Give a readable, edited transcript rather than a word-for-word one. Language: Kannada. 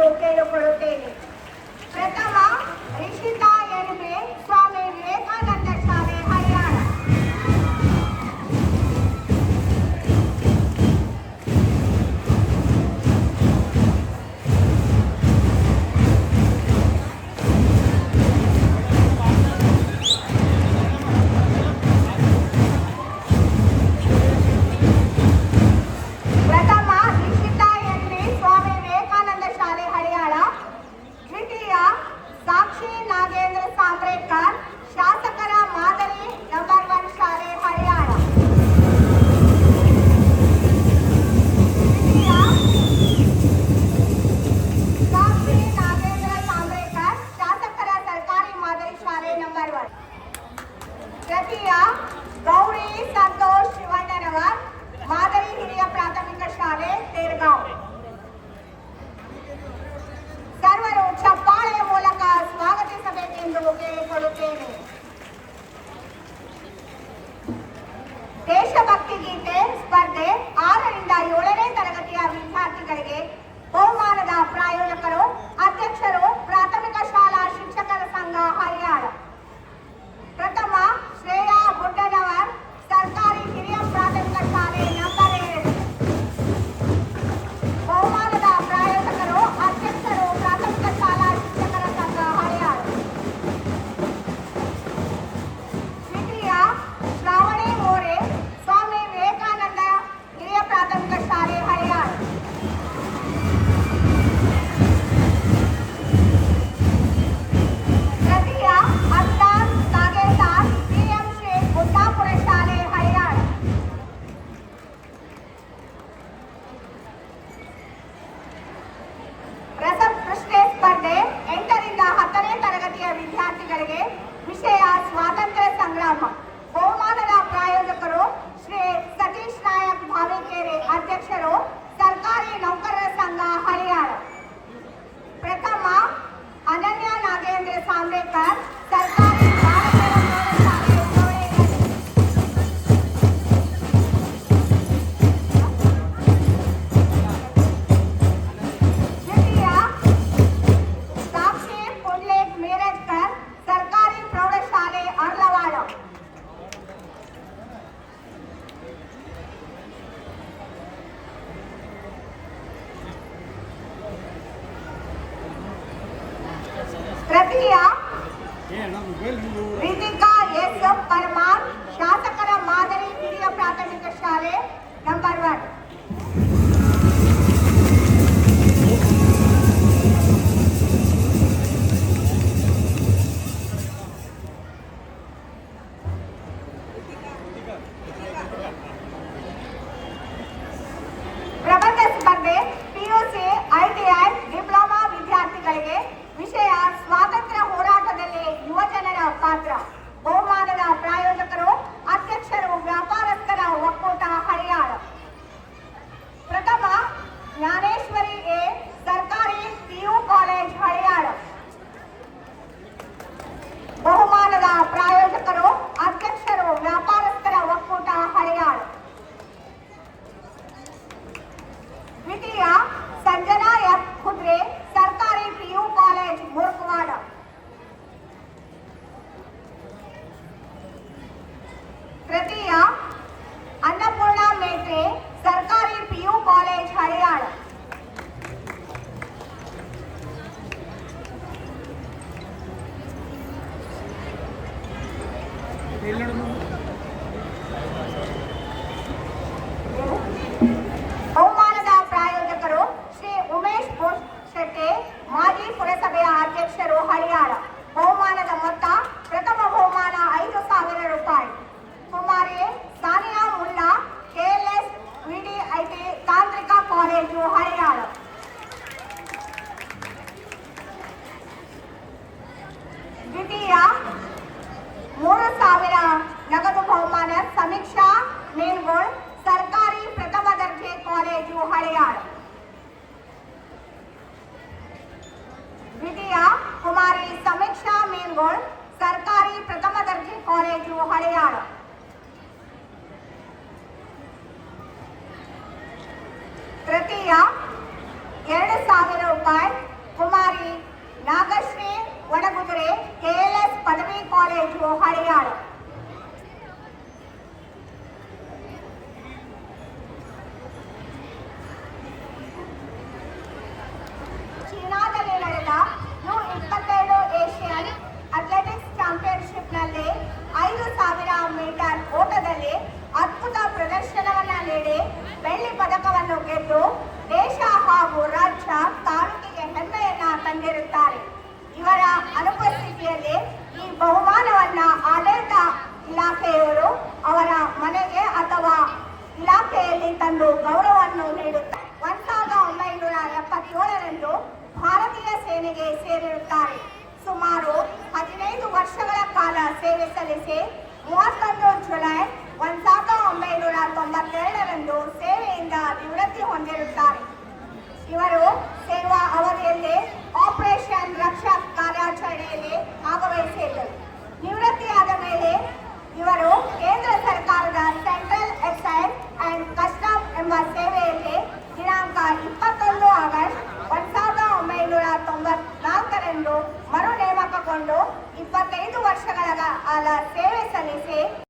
ಎಂದು ಕೇಳಿಕೊಳ್ಳುತ್ತೇನೆ. ಪ್ರಥಮ ರಿಷಿತಾ ಎನ್ಬೆ, ಸ್ವಾಮಿ ವಿವೇಕಾನಂದ ಶಾಲೆ, ಹರಿಯಾಣ. ತೃತೀಯ ಗೌರಿ ಸಂತೋಷ್ ಶಿವಣ್ಣನವರ್, ಮಾದರಿ ಹಿರಿಯ ಪ್ರಾಥಮಿಕ ಶಾಲೆ, ತೇರಗಾಂವ್. ಸರ್ವರು ಚಪ್ಪಾಳೆಯ ಮೂಲಕ ಸ್ವಾಗತಿಸಬೇಕೆಂದು ಕೇಳಿಕೊಳ್ಳುತ್ತೇನೆ. ದೇಶಭಕ್ತಿ ಗೀತೆ ಸ್ಪರ್ಧೆ 6ರಿಂದ 7ನೇ ತರಗತಿಯ ವಿದ್ಯಾರ್ಥಿಗಳಿಗೆ ಬಹುಮಾನದ ಪ್ರಾಯೋಜಕರು, ಅಧ್ಯಕ್ಷರು, ಪ್ರಾಥಮಿಕ ಶಾಲಾ ಶಿಕ್ಷಕರ ಸಂಘ, ಹರಿಯಾಣ. ಪ್ರಥಮ ಶ್ರೇಯಾ ಬುಡ್ಡನವರ್, ಸರ್ಕಾರಿ ಹಿರಿಯ ಪ್ರಾಥಮಿಕ ಶಾಲೆ, ನಂಬರ್ 2. ಬಹುಮಾನದ ಪ್ರಾಯೋಜಕರು, ಅಧ್ಯಕ್ಷರು, ಪ್ರಾಥಮಿಕ ಶಾಲಾ ಶಿಕ್ಷಕರ ಸಂಘ, ಹರಿಯಾಣ. ದ್ವಿತೀಯ ಶ್ರಾವಣಿ ಮೋರೆ, ಸ್ವಾಮಿ ವಿವೇಕಾನಂದ ಹಿರಿಯ ಪ್ರಾಥಮಿಕ ಶಾಲೆ, ಹರಿಯಾಣ. ತೃತೀಯ ಅಸ್ಲಾಂ ನಾಗೇಂದರ್, ಪಿಎಂ ಶ್ರೀ ಗುಡ್ಡಾಪುರ ಶಾಲೆ, ಹರಿಯಾಣ. ರಸಪ್ರಶ್ನೆ ಸ್ಪರ್ಧೆ 8ರಿಂದ 10ನೇ ತರಗತಿಯ ವಿದ್ಯಾರ್ಥಿಗಳಿಗೆ, ವಿಷಯ ಸ್ವಾತಂತ್ರ್ಯ ಸಂಗ್ರಾಮ. ಬಹುಮಾನದ ಪ್ರಾಯೋಜಕರು ಶ್ರೀ ಸತೀಶ್ ನಾಯಕ್ ಭಾವಿಕೆರೆ, ಅಧ್ಯಕ್ಷರು, ಸರ್ಕಾರಿ ನೌಕರರ ಸಂಘ, ಹರಿಯಾಣ. ಪ್ರಥಮ ಅನನ್ಯ ನಾಗೇಂದ್ರ ಸಾಂಬ್ರೇಕರ್, ಸರ್ಕಾರಿ ಬಾಲಕರ ಪ್ರೌಢಶಾಲೆ, ಚೌಡೇನಹಳ್ಳಿ. ದ್ವಿತೀಯ ಸಾಕ್ಷಿ ಪುಂಡ್ಲೇಕ್ ಮೇರಜ್ಕರ್, ಸರ್ಕಾರಿ ಪ್ರೌಢಶಾಲೆ, ಅರ್ಲವಾಡ. ತೃತೀಯ ರಿತಿಕಾ ಎಸ್ ಪರಮಾರ್, ಶಾಸಕರ ಮಾದರಿ ಹಿರಿಯ ಪ್ರಾಥಮಿಕ ಶಾಲೆ, ನಂಬರ್ 1. ಪ್ರಬಂಧ ಸ್ಪರ್ಧೆ ಪಿಯುಸಿ, ಐಟಿಐ, ಡಿಪ್ಲೊಮಾ ವಿದ್ಯಾರ್ಥಿಗಳಿಗೆ, ವಿಷಯ ಸ್ವಾತಂತ್ರ್ಯ ಹೋರಾಟದಲ್ಲಿ ಯುವಜನರ ಪಾತ್ರ. ಬಹುಮಾನದ ಪ್ರಾಯೋಜಕರು, ಅಧ್ಯಕ್ಷರು, ವ್ಯಾಪಾರಸ್ಥರ ಒಕ್ಕೂಟ, ಹರಿಯಾಣ. ಪ್ರಥಮ ಜ್ಞಾನೇಶ್ವರಿ ಎ, ಸರ್ಕಾರಿ ಪಿಯು ಕಾಲೇಜ್, ಹರಿಯಾಣ. ಬಹುಮಾನದ ಪ್ರಾಯೋಜಕರು, ಅಧ್ಯಕ್ಷರು, ವ್ಯಾಪಾರಸ್ಥರ ಒಕ್ಕೂಟ, ಹರಿಯಾಣ. ದ್ವಿತೀಯ ಸಂಜನಾ ಎಫ್ ಖುದ್ರೆ, ಸರ್ಕಾರಿ ಪಿಯು ಕಾಲೇಜ್, ಮುರುಕವಾಡ. ತೃತೀಯ ಅನ್ನಪೂರ್ಣ ಮೇತ್ರೆ, ಸರ್ಕಾರಿ ಪಿಯು ಕಾಲೇಜ್, ಹರಿಯಾಣ. ಬಹುಮಾನದ ಪ್ರಾಯೋಜಕರು ಶ್ರೀ ಉಮೇಶ್ ಬೋಸ್ ಶೆಟ್ಟಿ, ಮಾಜಿ ಪುರಸಭೆಯ ಅಧ್ಯಕ್ಷರು, ಹರಿಯಾಣ. ಬಹುಮಾನದ ಮೊತ್ತ ಪ್ರಥಮ ಬಹುಮಾನ 5,000 ರೂಪಾಯಿ. ಕುಮಾರಿ ಸಾನಿಯಾ ಮುಲ್ಲಾ, ಕೆಎಲ್ಎಸ್ ವಿಡಿಐಟಿ ತಾಂತ್ರಿಕ ಕಾಲೇಜು, ಹರಿಯಾಣ. ದ್ವಿತೀಯ 3,000 ನಗದು ಬಹುಮಾನ ಸಮೀಕ್ಷಾ ಮೇಲ್ಗೋಳ್, ಸರ್ಕಾರಿ ಪ್ರಥಮ ದರ್ಜೆ ಕಾಲೇಜು, ಹರಿಯಾಣ. ದ್ವಿತೀಯ ಕುಮಾರಿ ಸಮೀಕ್ಷಾ ಮೇಲ್ಗೋಳ್, ಸರ್ಕಾರಿ ಪ್ರಥಮ ದರ್ಜೆ ಕಾಲೇಜು, ಹರಿಯಾಣ. ತೃತೀಯ 2,000 ರೂಪಾಯಿ ನೀಡಿ ಬೆಳ್ಳಿ ಪದಕವನ್ನು ಗೆದ್ದು ದೇಶ ಹಾಗೂ ರಾಜ್ಯ ತಾಲೂಕಿಗೆ ಹೆಮ್ಮೆಯನ್ನ ತಂದಿರುತ್ತಾರೆ. ಇವರ ಅನುಪಸ್ಥಿತಿಯಲ್ಲಿ ಈ ಬಹುಮಾನವನ್ನ ಆಡಳಿತ ಇಲಾಖೆಯವರು ಅವರ ಮನೆಗೆ ಅಥವಾ ಇಲಾಖೆಯಲ್ಲಿ ತಂದು ಗೌರವವನ್ನು ನೀಡುತ್ತಾರೆ. 1977ರಂದು ಭಾರತೀಯ ಸೇನೆಗೆ ಸೇರಿರುತ್ತಾರೆ. ಸುಮಾರು 15 ವರ್ಷಗಳ ಕಾಲ ಸೇವೆ ಸಲ್ಲಿಸಿ 31 ಜುಲೈ 1992ರಂದು ಸೇವೆಯಿಂದ ನಿವೃತ್ತಿ ಹೊಂದಿರುತ್ತಾರೆ. ಇವರು ಸೇವಾ ಅವಧಿಯಲ್ಲಿ ಆಪರೇಷನ್ ರಕ್ಷಾ ಕಾರ್ಯಾಚರಣೆಯಲ್ಲಿ ಭಾಗವಹಿಸಿದ್ದರು. ನಿವೃತ್ತಿಯಾದ ಮೇಲೆ ಇವರು ಕೇಂದ್ರ ಸರ್ಕಾರದ ಸೆಂಟ್ರಲ್ ಎಕ್ಸೈಸ್ ಅಂಡ್ ಕಸ್ಟಮ್ ಎಂಬ ಸೇವೆಯಲ್ಲಿ ದಿನಾಂಕ 21 ಆಗಸ್ಟ್ 1994ರಂದು ಮರು ನೇಮಕಗೊಂಡು 25 ವರ್ಷಗಳ ಕಾಲ ಸೇವೆ ಸಲ್ಲಿಸಿ